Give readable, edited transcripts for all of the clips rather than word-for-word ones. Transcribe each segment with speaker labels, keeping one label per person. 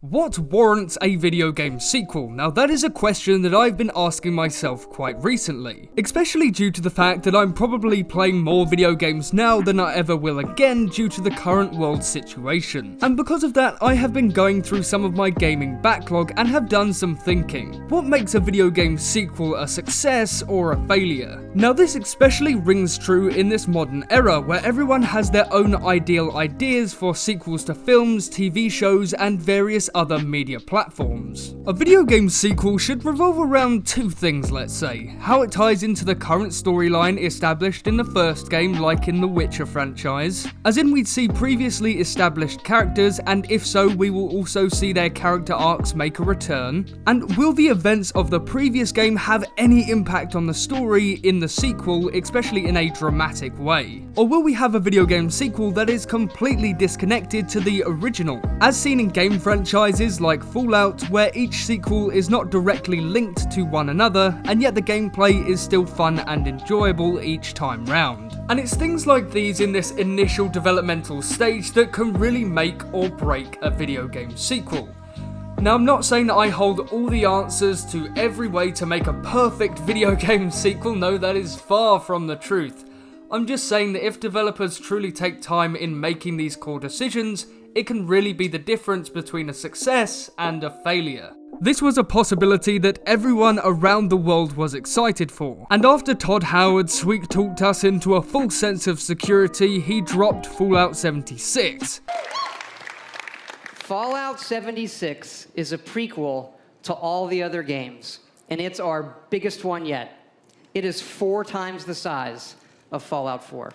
Speaker 1: What warrants a video game sequel? Now that is a question that I've been asking myself quite recently, especially due to the fact that I'm probably playing more video games now than I ever will again due to the current world situation. And because of that, I have been going through some of my gaming backlog and have done some thinking. What makes a video game sequel a success or a failure? Now this especially rings true in this modern era where everyone has their own ideal ideas for sequels to films, TV shows, and various other media platforms. A video game sequel should revolve around two things, let's say. How it ties into the current storyline established in the first game, like in the Witcher franchise, as in we'd see previously established characters, and if so, we will also see their character arcs make a return. And will the events of the previous game have any impact on the story in the sequel, especially in a dramatic way? Or will we have a video game sequel that is completely disconnected to the original, as seen in game franchises like Fallout, where each sequel is not directly linked to one another, and yet the gameplay is still fun and enjoyable each time round. And it's things like these in this initial developmental stage that can really make or break a video game sequel. Now, I'm not saying that I hold all the answers to every way to make a perfect video game sequel, no, that is far from the truth. I'm just saying that if developers truly take time in making these core decisions, it can really be the difference between a success and a failure. This was a possibility that everyone around the world was excited for, and after Todd Howard sweet-talked us into a false sense of security, he dropped Fallout 76.
Speaker 2: Fallout 76 is a prequel to all the other games, and it's our biggest one yet. It is 4 times the size of Fallout 4.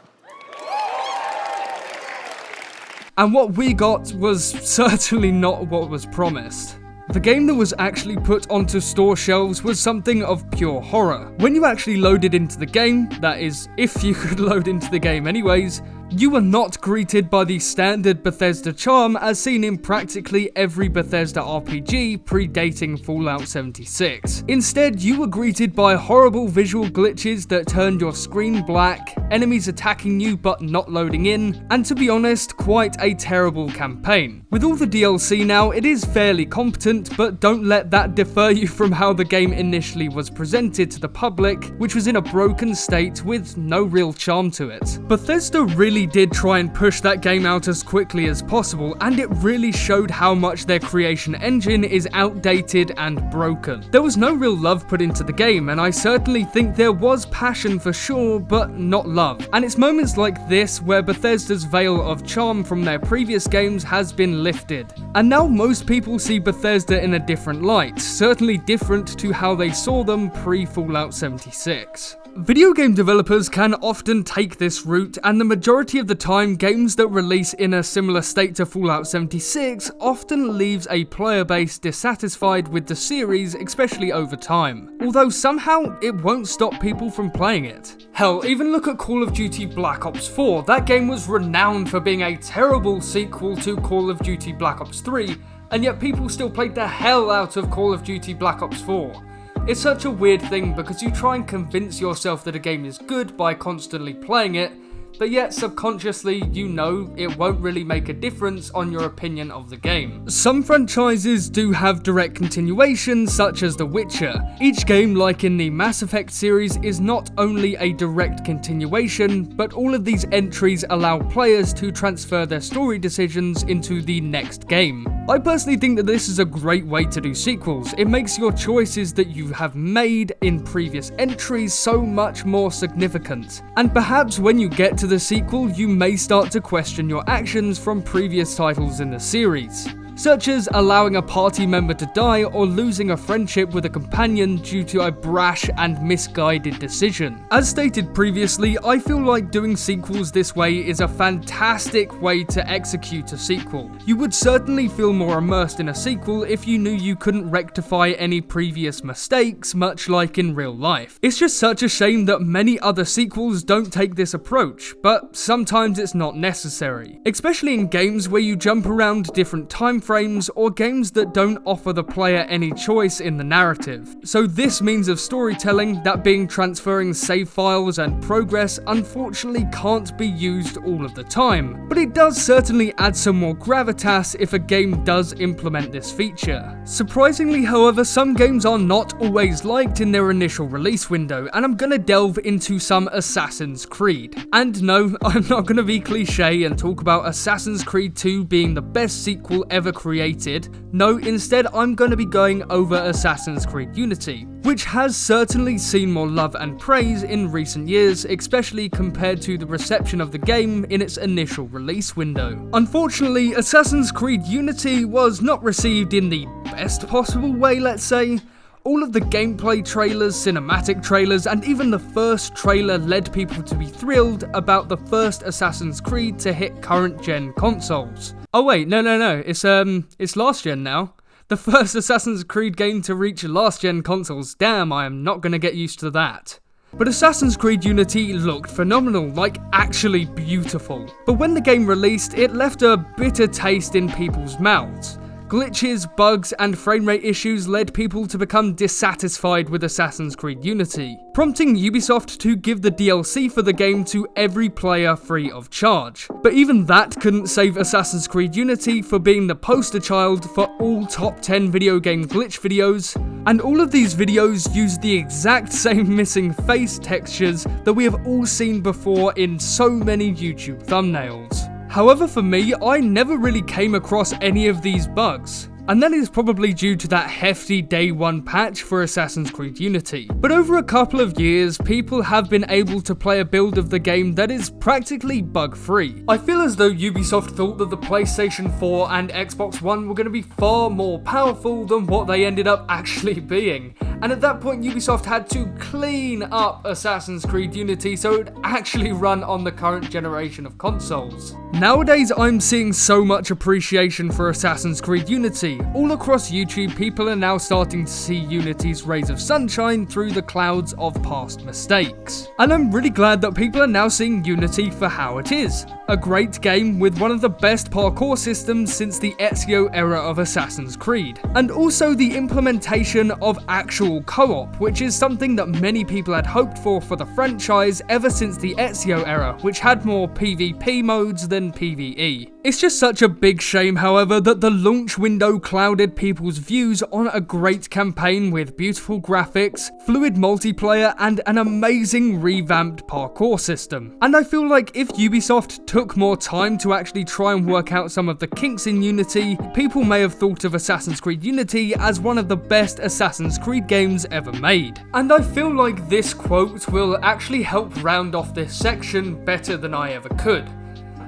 Speaker 1: And what we got was certainly not what was promised. The game that was actually put onto store shelves was something of pure horror. When you actually loaded into the game, that is, if you could load into the game anyways, you were not greeted by the standard Bethesda charm as seen in practically every Bethesda RPG predating Fallout 76. Instead, you were greeted by horrible visual glitches that turned your screen black, enemies attacking you but not loading in, and to be honest, quite a terrible campaign. With all the DLC now, it is fairly competent, but don't let that defer you from how the game initially was presented to the public, which was in a broken state with no real charm to it. Bethesda really did try and push that game out as quickly as possible, and it really showed how much their creation engine is outdated and broken. There was no real love put into the game, and I certainly think there was passion for sure, but not love. And it's moments like this where Bethesda's veil of charm from their previous games has been lifted. And now most people see Bethesda in a different light, certainly different to how they saw them pre-Fallout 76. Video game developers can often take this route, and the majority of the time, games that release in a similar state to Fallout 76 often leaves a player base dissatisfied with the series, especially over time. Although somehow, it won't stop people from playing it. Hell, even look at Call of Duty Black Ops 4, that game was renowned for being a terrible sequel to Call of Duty Black Ops 3, and yet people still played the hell out of Call of Duty Black Ops 4. It's such a weird thing because you try and convince yourself that a game is good by constantly playing it, but yet subconsciously you know it won't really make a difference on your opinion of the game. Some franchises do have direct continuation, such as The Witcher. Each game, like in the Mass Effect series, is not only a direct continuation, but all of these entries allow players to transfer their story decisions into the next game. I personally think that this is a great way to do sequels. It makes your choices that you have made in previous entries so much more significant. And perhaps when you get to the sequel, you may start to question your actions from previous titles in the series, such as allowing a party member to die or losing a friendship with a companion due to a brash and misguided decision. As stated previously, I feel like doing sequels this way is a fantastic way to execute a sequel. You would certainly feel more immersed in a sequel if you knew you couldn't rectify any previous mistakes, much like in real life. It's just such a shame that many other sequels don't take this approach, but sometimes it's not necessary. Especially in games where you jump around different time frames, or games that don't offer the player any choice in the narrative. So this means of storytelling, that being transferring save files and progress, unfortunately can't be used all of the time, but it does certainly add some more gravitas if a game does implement this feature. Surprisingly, however, some games are not always liked in their initial release window, and I'm gonna delve into some Assassin's Creed. And no, I'm not gonna be cliche and talk about Assassin's Creed 2 being the best sequel ever created. No, instead I'm gonna be going over Assassin's Creed Unity, which has certainly seen more love and praise in recent years, especially compared to the reception of the game in its initial release window. Unfortunately, Assassin's Creed Unity was not received in the best possible way, let's say. All of the gameplay trailers, cinematic trailers, and even the first trailer led people to be thrilled about the first Assassin's Creed to hit current gen consoles. Oh wait, no, it's last gen now. The first Assassin's Creed game to reach last gen consoles. Damn, I am not gonna get used to that. But Assassin's Creed Unity looked phenomenal, like actually beautiful. But when the game released, it left a bitter taste in people's mouths. Glitches, bugs, and frame rate issues led people to become dissatisfied with Assassin's Creed Unity, prompting Ubisoft to give the DLC for the game to every player free of charge. But even that couldn't save Assassin's Creed Unity for being the poster child for all top 10 video game glitch videos, and all of these videos use the exact same missing face textures that we have all seen before in so many YouTube thumbnails. However, for me, I never really came across any of these bugs, and that is probably due to that hefty day one patch for Assassin's Creed Unity. But over a couple of years, people have been able to play a build of the game that is practically bug-free. I feel as though Ubisoft thought that the PlayStation 4 and Xbox One were going to be far more powerful than what they ended up actually being. And at that point, Ubisoft had to clean up Assassin's Creed Unity so it would actually run on the current generation of consoles. Nowadays, I'm seeing so much appreciation for Assassin's Creed Unity. All across YouTube, people are now starting to see Unity's rays of sunshine through the clouds of past mistakes. And I'm really glad that people are now seeing Unity for how it is. A great game with one of the best parkour systems since the Ezio era of Assassin's Creed. And also the implementation of actual co-op, which is something that many people had hoped for the franchise ever since the Ezio era, which had more PvP modes than PvE. It's just such a big shame, however, that the launch window clouded people's views on a great campaign with beautiful graphics, fluid multiplayer, and an amazing revamped parkour system. And I feel like if Ubisoft took more time to actually try and work out some of the kinks in Unity, people may have thought of Assassin's Creed Unity as one of the best Assassin's Creed games ever made. And I feel like this quote will actually help round off this section better than I ever could.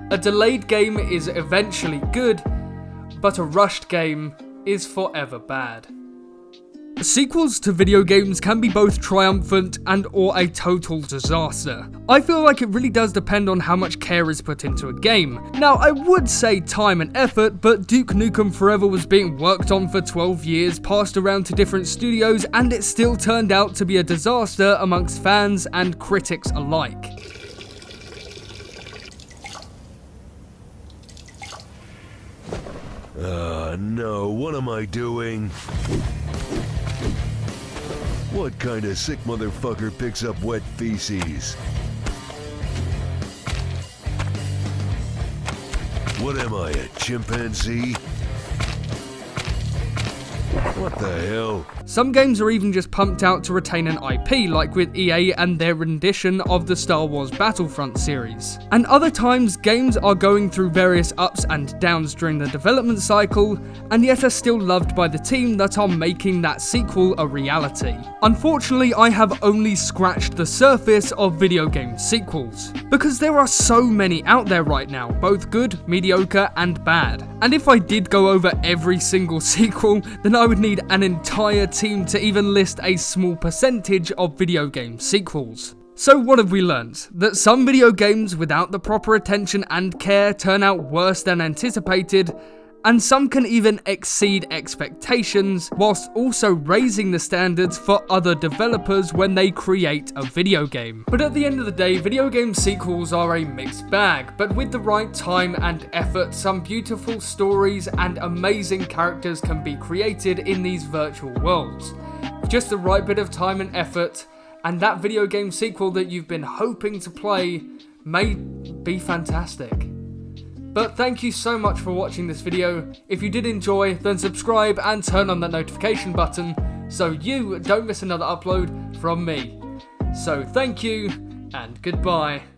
Speaker 1: A delayed game is eventually good, but a rushed game is forever bad. Sequels to video games can be both triumphant and or a total disaster. I feel like it really does depend on how much care is put into a game. Now, I would say time and effort, but Duke Nukem Forever was being worked on for 12 years, passed around to different studios, and it still turned out to be a disaster amongst fans and critics alike.
Speaker 3: No, what am I doing? What kind of sick motherfucker picks up wet feces? What am I, a chimpanzee? What the hell?
Speaker 1: Some games are even just pumped out to retain an IP, like with EA and their rendition of the Star Wars Battlefront series. And other times, games are going through various ups and downs during the development cycle, and yet are still loved by the team that are making that sequel a reality. Unfortunately, I have only scratched the surface of video game sequels, because there are so many out there right now, both good, mediocre, and bad. And if I did go over every single sequel, then I would need an entire team to even list a small percentage of video game sequels. So what have we learned? That some video games without the proper attention and care turn out worse than anticipated, and some can even exceed expectations, whilst also raising the standards for other developers when they create a video game. But at the end of the day, video game sequels are a mixed bag, but with the right time and effort, some beautiful stories and amazing characters can be created in these virtual worlds. With just the right bit of time and effort, and that video game sequel that you've been hoping to play may be fantastic. But thank you so much for watching this video. If you did enjoy, then subscribe and turn on that notification button so you don't miss another upload from me. So thank you and goodbye.